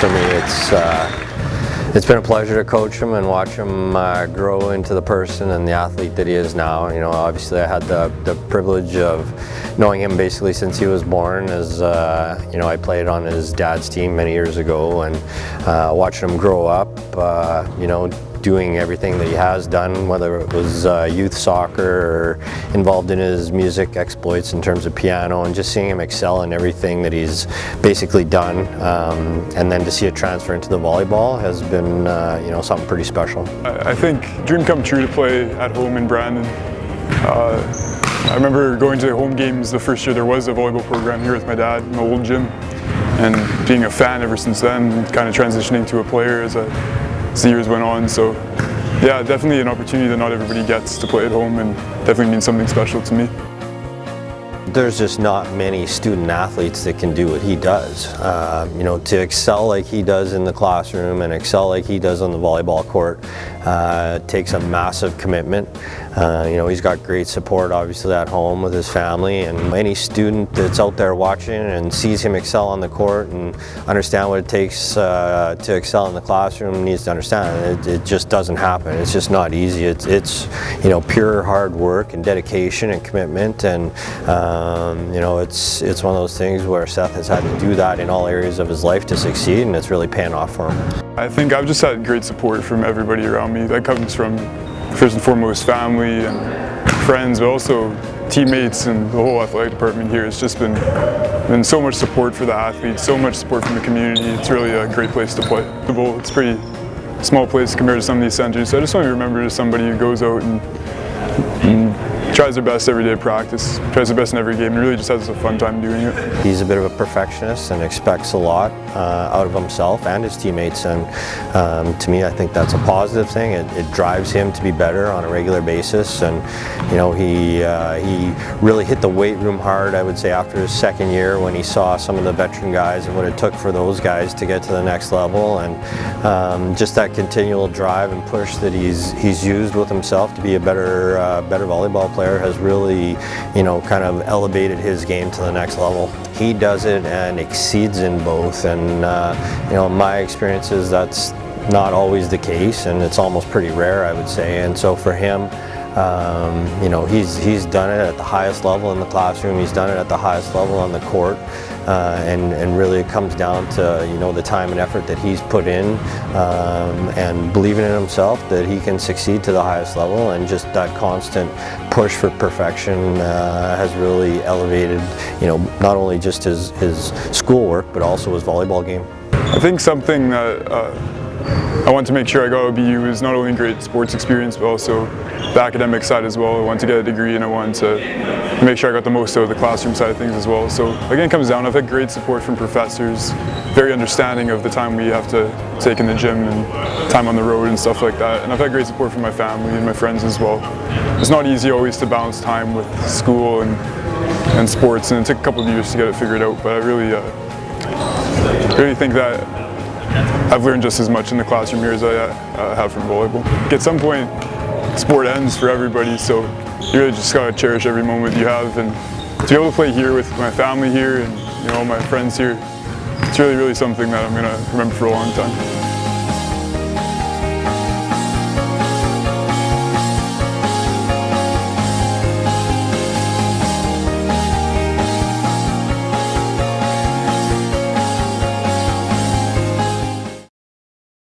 For me, it's been a pleasure to coach him and watch him grow into the person and the athlete that he is now. You know, obviously I had the privilege of knowing him basically since he was born, as you know, I played on his dad's team many years ago, and watching him grow up, you know, doing everything that he has done, whether it was youth soccer or involved in his music exploits in terms of piano, and just seeing him excel in everything that he's basically done, and then to see it transfer into the volleyball has been you know, something pretty special. I think dream come true to play at home in Brandon. I remember going to home games the first year there was a volleyball program here with my dad in the old gym, and being a fan ever since then, kind of transitioning to a player as the years went on. So yeah, definitely an opportunity that not everybody gets to play at home, and definitely means something special to me. There's just not many student athletes that can do what he does. You know, to excel like he does in the classroom and excel like he does on the volleyball court takes a massive commitment. You know, he's got great support obviously at home with his family, and any student that's out there watching and sees him excel on the court and understand what it takes to excel in the classroom needs to understand it just doesn't happen. It's just not easy. It's you know, pure hard work and dedication and commitment, and you know, it's one of those things where Seth has had to do that in all areas of his life to succeed, and it's really paying off for him. I think I've just had great support from everybody around me. That comes from, first and foremost, family and friends, but also teammates and the whole athletic department here. It's just been so much support for the athletes, so much support from the community. It's really a great place to play. It's a pretty small place compared to some of these centers, so I just want to remember as somebody who goes out and tries their best every day at practice, tries their best in every game, and really just has a fun time doing it. He's a bit of a perfectionist and expects a lot out of himself and his teammates, and to me I think that's a positive thing. It drives him to be better on a regular basis, and you know, he really hit the weight room hard, I would say, after his second year when he saw some of the veteran guys and what it took for those guys to get to the next level, and just that continual drive and push that he's used with himself to be a better volleyball player has really, you know, kind of elevated his game to the next level. He does it and exceeds in both, and you know, my experience is that's not always the case, and it's almost pretty rare, I would say. And so for him, you know, he's done it at the highest level in the classroom, he's done it at the highest level on the court, and really it comes down to, you know, the time and effort that he's put in, and believing in himself that he can succeed to the highest level, and just that constant push for perfection has really elevated, you know, not only just his schoolwork but also his volleyball game. I think something that I want to make sure I got at BU is not only great sports experience, but also the academic side as well. I want to get a degree, and I want to make sure I got the most out of the classroom side of things as well. So again, it comes down, I've had great support from professors, very understanding of the time we have to take in the gym and time on the road and stuff like that. And I've had great support from my family and my friends as well. It's not easy always to balance time with school and sports, and it took a couple of years to get it figured out, but I really think that I've learned just as much in the classroom here as I have from volleyball. At some point, sport ends for everybody, so you really just gotta cherish every moment you have, and to be able to play here with my family here and, you know, all my friends here, it's really something that I'm gonna remember for a long time.